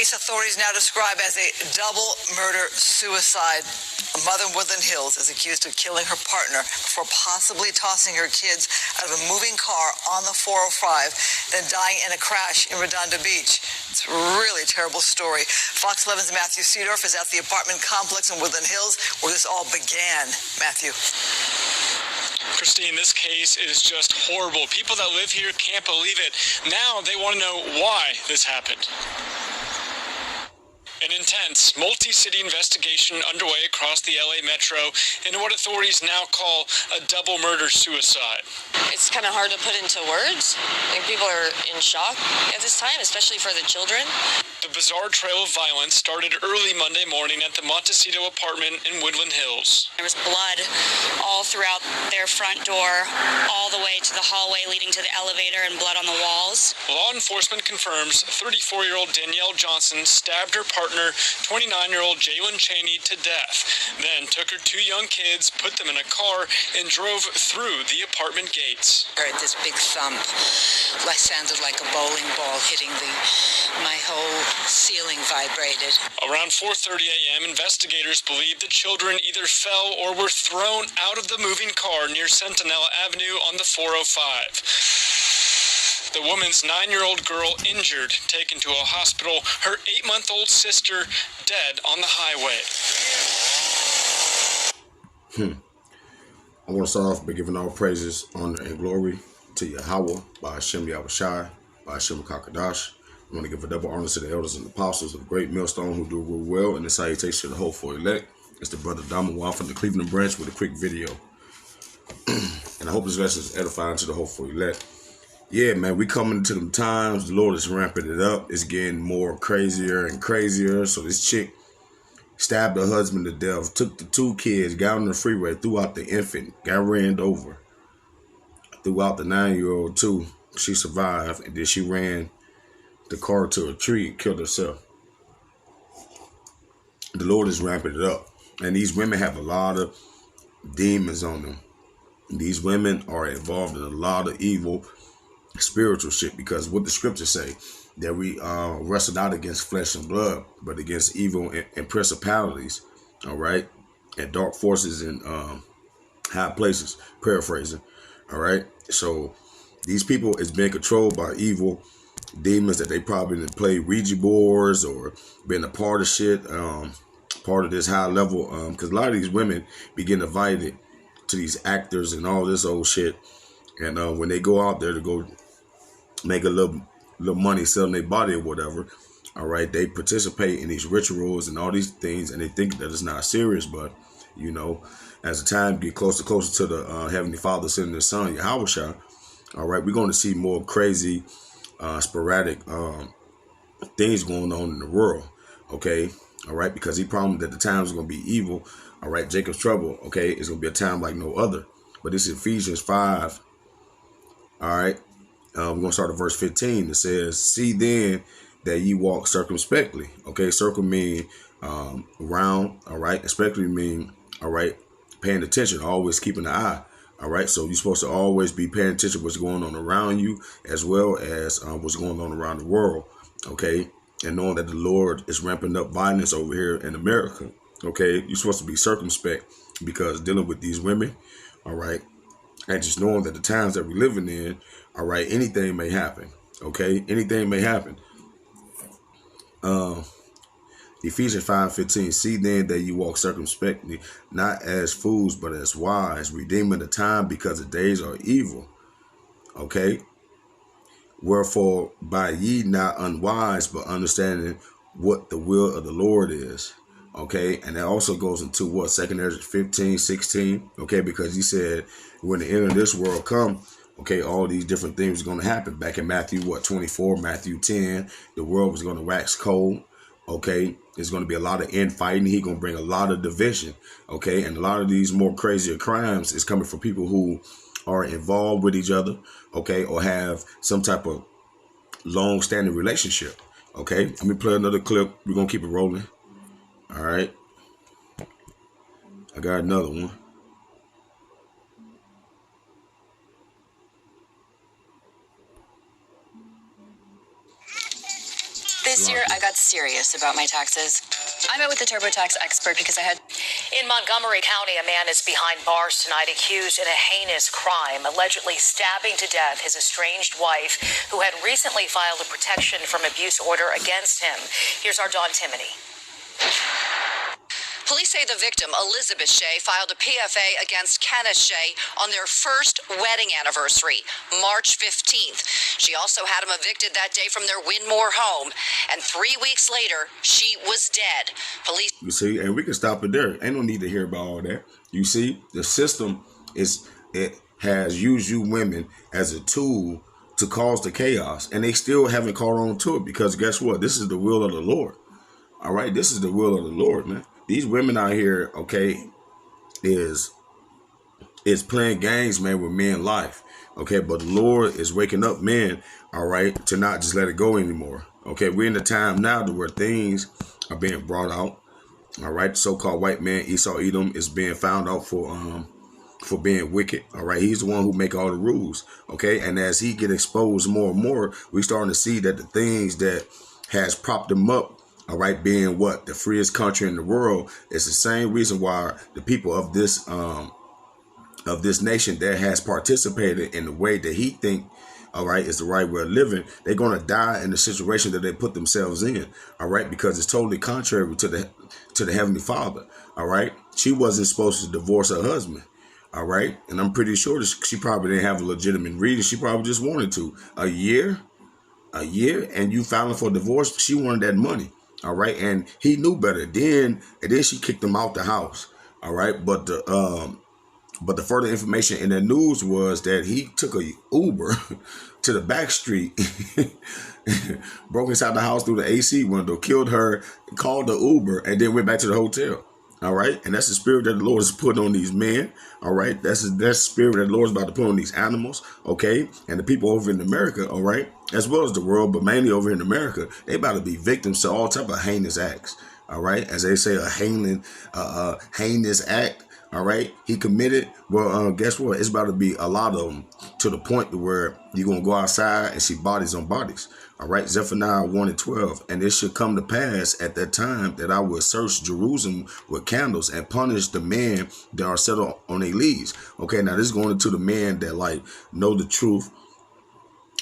case authorities now describe as a double murder-suicide. A mother in Woodland Hills is accused of killing her partner before possibly tossing her kids out of a moving car on the 405, then dying in a crash in Redondo Beach. It's a really terrible story. Fox 11's Matthew Seedorf is at the apartment complex in Woodland Hills where this all began. Matthew. Christine, this case is just horrible. People that live here can't believe it. Now they want to know why this happened. An intense, multi-city investigation underway across the LA Metro into what authorities now call a double murder-suicide. It's kind of hard to put into words. I think people are in shock at this time, especially for the children. The bizarre trail of violence started early Monday morning at the Montecito apartment in Woodland Hills. There was blood all throughout their front door, all the way to the hallway leading to the elevator, and blood on the walls. Law enforcement confirms 34-year-old Danielle Johnson stabbed her partner, 29-year-old Jalen Cheney, to death, then took her two young kids, put them in a car, and drove through the apartment gates. I heard this big thump, sounded like a bowling ball hitting my whole ceiling vibrated. Around 4:30 a.m., investigators believe the children either fell or were thrown out of the moving car near Centinela Avenue on the 405. The woman's 9-year-old girl injured, taken to a hospital. Her 8-month-old sister dead on the highway. I want to start off by giving all praises, honor, and glory to Yahweh, by Hashem Yahushai, by Hashem Kakadash. I want to give a double honor to the elders and apostles of the great millstone who do real well, and the salutation to the hopeful elect. It's the brother Damawa from the Cleveland branch with a quick video. And I hope this lesson is edifying to the hopeful elect. Yeah, man, we coming to them times. The Lord is ramping it up. It's getting more crazier and crazier. So this chick stabbed her husband to death, took the two kids, got on the freeway, threw out the infant, got ran over. Threw out the 9-year-old too. She survived, and then she ran the car to a tree and killed herself. The Lord is ramping it up. And these women have a lot of demons on them. These women are involved in a lot of evil spiritual shit, because what the scriptures say, that we wrestle not against flesh and blood, but against evil and principalities, all right, and dark forces in high places, paraphrasing, all right. So these people is being controlled by evil demons that they probably didn't play Ouija boards or been a part of shit, part of this high level, because a lot of these women be getting invited to these actors and all this old shit, and when they go out there to go make a little money selling their body or whatever, all right, they participate in these rituals and all these things, and they think that it's not serious. But you know, as the time get closer to the Heavenly Father sending His Son Yahushua, all right, we're going to see more crazy sporadic things going on in the world, okay, all right, because He promised that the times are going to be evil, all right, Jacob's trouble, okay, it's going to be a time like no other. But this is Ephesians 5, all right, we're going to start at verse 15. It says, see then that ye walk circumspectly, okay, circle mean around, all right, especially mean, all right, paying attention, always keeping an eye. All right, so you're supposed to always be paying attention to what's going on around you, as well as what's going on around the world, okay? And knowing that the Lord is ramping up violence over here in America, okay? You're supposed to be circumspect, because dealing with these women, all right, and just knowing that the times that we're living in, all right, anything may happen, okay? Anything may happen. Ephesians 5:15, see then that you walk circumspectly, not as fools, but as wise, redeeming the time, because the days are evil. Okay? Wherefore, by ye not unwise, but understanding what the will of the Lord is. Okay? And that also goes into what? 2 Ezra 15:16. Okay? Because He said, when the end of this world come, okay, all these different things are going to happen. Back in Matthew, 24, Matthew 10, the world was going to wax cold. Okay, there's going to be a lot of infighting. He's going to bring a lot of division. Okay, and a lot of these more crazier crimes is coming from people who are involved with each other. Okay, or have some type of long-standing relationship. Okay, let me play another clip. We're going to keep it rolling. All right. I got another one. This This year, I got serious about my taxes. I met with a TurboTax expert because I had... In Montgomery County, a man is behind bars tonight accused in a heinous crime, allegedly stabbing to death his estranged wife, who had recently filed a protection from abuse order against him. Here's our Dawn Timoney. Police say the victim, Elizabeth Shea, filed a PFA against Kenneth Shea on their first wedding anniversary, March 15th. She also had him evicted that day from their Winmore home. And 3 weeks later, she was dead. Police... You see, and we can stop it there. Ain't no need to hear about all that. You see, the system has used you women as a tool to cause the chaos. And they still haven't caught on to it because guess what? This is the will of the Lord. All right? This is the will of the Lord, man. These women out here, okay, is playing games, man, with men's life, okay? But the Lord is waking up men, all right, to not just let it go anymore, okay? We're in the time now to where things are being brought out, all right? So-called white man Esau Edom is being found out for being wicked, all right? He's the one who make all the rules, okay? And as he get exposed more and more, we starting to see that the things that has propped him up, all right, being what? The freest country in the world. It's the same reason why the people of this nation that has participated in the way that he think, all right, is the right way of living, they're going to die in the situation that they put themselves in, all right, because it's totally contrary to the Heavenly Father, all right. She wasn't supposed to divorce her husband, all right, and I'm pretty sure that she probably didn't have a legitimate reason. She probably just wanted to. A year, and you filing for divorce, she wanted that money. All right, and he knew better. Then she kicked him out the house. All right, but the further information in the news was that he took a Uber to the back street, broke inside the house through the AC window, killed her, called the Uber, and then went back to the hotel. All right, and that's the spirit that the Lord is putting on these men. All right, that's the spirit that the Lord is about to put on these animals. Okay, and the people over in America. All right, as well as the world, but mainly over in America, they about to be victims to all type of heinous acts. All right, as they say, a heinous act. All right, he committed. Well, guess what? It's about to be a lot of them to the point to where you're gonna go outside and see bodies on bodies. All right, Zephaniah 1:12, and it should come to pass at that time that I will search Jerusalem with candles and punish the men that are settled on their leads. Okay, now this is going into the men that like know the truth.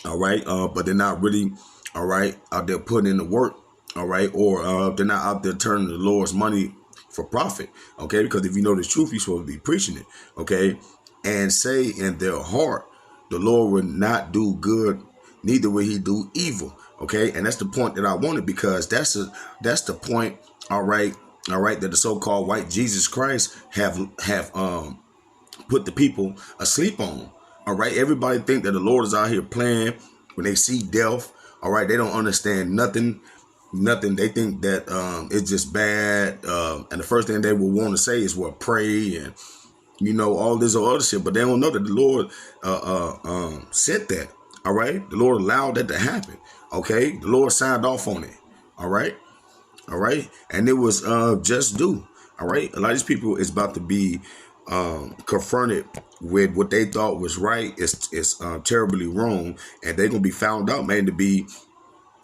All right, but they're not really, all right, out there putting in the work. All right, or they're not out there turning the Lord's money for profit. Okay, because if you know the truth, you're supposed to be preaching it. Okay, and say in their heart, the Lord will not do good, neither will he do evil. Okay, and that's the point that I wanted, because that's the point. All right, that the so-called white Jesus Christ have put the people asleep on. All right, everybody think that the Lord is out here playing when they see death. All right, they don't understand nothing. They think that it's just bad, and the first thing they will want to say is, well, pray and all this other shit, but they don't know that the Lord said that. All right, the Lord allowed that to happen. Okay, the Lord signed off on it. All right, and it was just due. All right, a lot of these people is about to be confronted with what they thought was right is terribly wrong, and they're gonna be found out, man, to be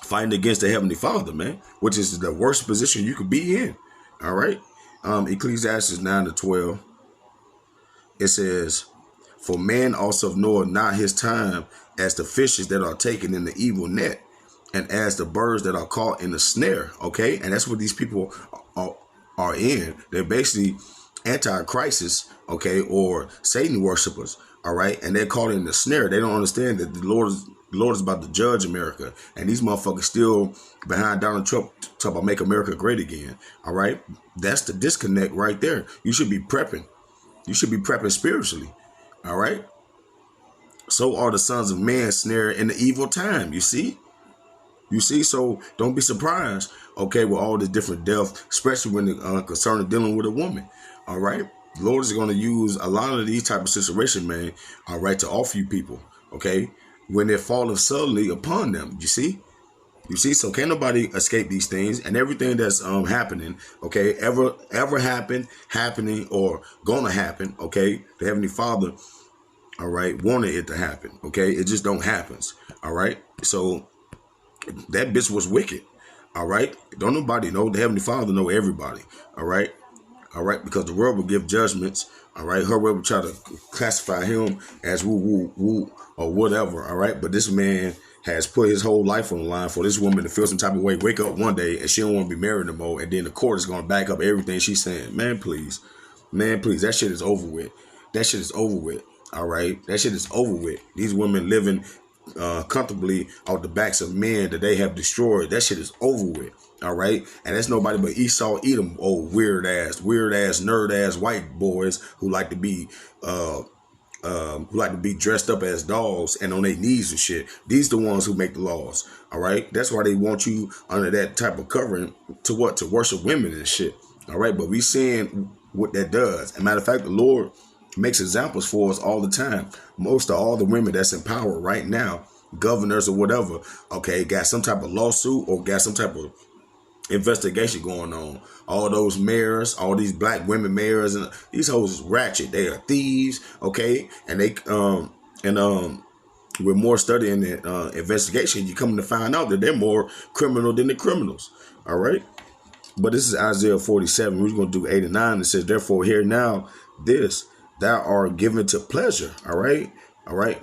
fighting against the Heavenly Father, man, which is the worst position you could be in. All right, Ecclesiastes 9:12. It says, "For man also knoweth not his time, as the fishes that are taken in the evil net, and as the birds that are caught in the snare." Okay, and that's what these people are in. They're basically anti-Christ, okay, or Satan worshipers. All right, and they're caught in the snare. They don't understand that the Lord is about to judge America, and these motherfuckers still behind Donald Trump talk about make America great again. All right, that's the disconnect right there. You should be prepping. You should be prepping spiritually. All right. So are the sons of man snared in the evil time. You see, so don't be surprised, okay, with all this different death, especially when it concerning dealing with a woman. All right, the Lord is going to use a lot of these type of situations, man, all right, to offer you people, okay, when they're falling suddenly upon them. You see, so can't nobody escape these things, and everything that's happening, okay, ever happening, or gonna happen, okay, the Heavenly Father, all right, wanted it to happen, okay, it just don't happen. All right, so that bitch was wicked. All right. Don't nobody know. The Heavenly Father know everybody. All right. All right. Because the world will give judgments. All right. Her world will try to classify him as woo, woo, woo, or whatever. All right. But this man has put his whole life on the line for this woman to feel some type of way, wake up one day and she don't want to be married no more. And then the court is going to back up everything she's saying. Man, please. Man, please. That shit is over with. That shit is over with. All right. That shit is over with. These women living comfortably off the backs of men that they have destroyed. That shit is over with. All right. And that's nobody but Esau, Edom, old weird ass, nerd ass white boys who like to be dressed up as dogs and on their knees and shit. These the ones who make the laws. All right. That's why they want you under that type of covering to what? To worship women and shit. All right. But we seeing what that does. As a matter of fact, the Lord makes examples for us all the time. Most of all the women that's in power right now, governors or whatever, okay, got some type of lawsuit or got some type of investigation going on. All those mayors, all these black women mayors, and these hoes is ratchet. They are thieves, okay, and they with more study in the investigation, you come to find out that they're more criminal than the criminals. All right, but this is Isaiah 47. We're going to do 8 and 9. It says, "Therefore, hear now this, thou art given to pleasure." All right,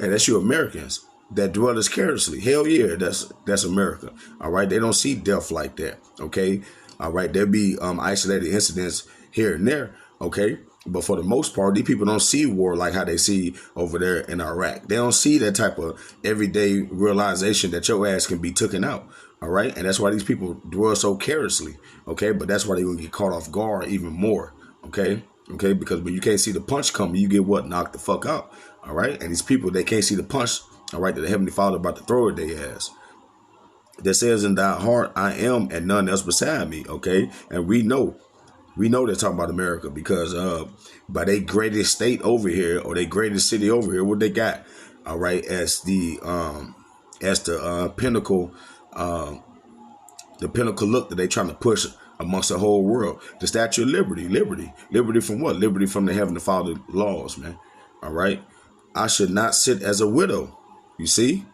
and that's you Americans that dwellers carelessly. Hell yeah, that's America. All right, they don't see death like that. Okay, all right, there'll be isolated incidents here and there. Okay, but for the most part, these people don't see war like how they see over there in Iraq. They don't see that type of everyday realization that your ass can be taken out. All right, and that's why these people dwell so carelessly. Okay, but that's why they will get caught off guard even more. Okay, because when you can't see the punch coming, you get what? Knocked the fuck out. All right, and these people, they can't see the punch. All right, that the Heavenly Father about to throw at their ass. That says in thy heart, I am, and none else beside me. Okay, and we know they're talking about America because by their greatest state over here or their greatest city over here, what they got, all right, as the pinnacle, the pinnacle look that they trying to push amongst the whole world. The Statue of Liberty. Liberty from what? Liberty from the Heavenly Father laws, man. All right. I should not sit as a widow. You see,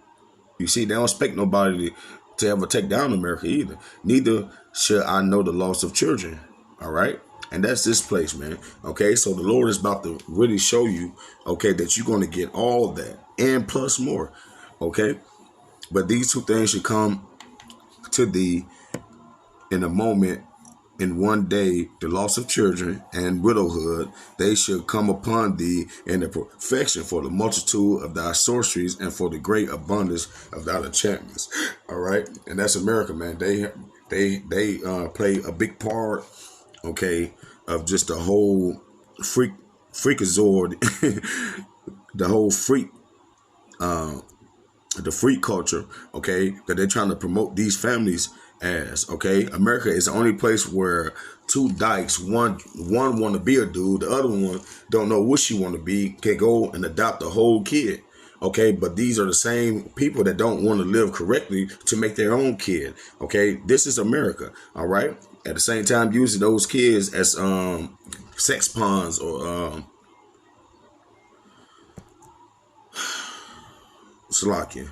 they don't expect nobody to ever take down America either. Neither should I know the loss of children. All right. And that's this place, man. Okay. So the Lord is about to really show you, okay, that you're going to get all that and plus more. Okay. But these two things should come to thee in a moment. In one day, the loss of children and widowhood, they should come upon thee in the perfection for the multitude of thy sorceries and for the great abundance of thy enchantments. All right, and that's America, man. They play a big part, okay, of just the whole freakazoid, the whole the freak culture, okay, that they're trying to promote these families as. Okay, America is the only place where two dykes, one want to be a dude, the other one don't know what she want to be, can go and adopt a whole kid. Okay, but these are the same people that don't want to live correctly to make their own kid. Okay, this is America. All right, at the same time using those kids as sex pawns or Slovakia,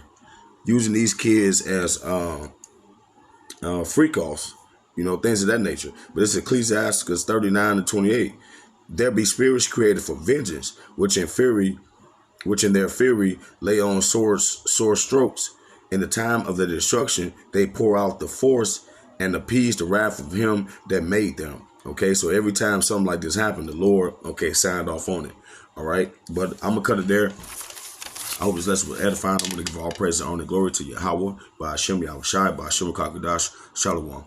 using these kids as freak offs, you know, things of that nature. But it's Ecclesiastes 39:28. There be spirits created for vengeance, which in their fury lay on sore strokes. In the time of the destruction, they pour out the force and appease the wrath of him that made them. Okay, so every time something like this happened, the Lord, okay, signed off on it. All right, but I'm gonna cut it there. I hope this lesson was edifying. I'm going to give all praise and honor and glory to Yahweh, by Hashem Yahushai, by Hashem Kakadash, Shalom.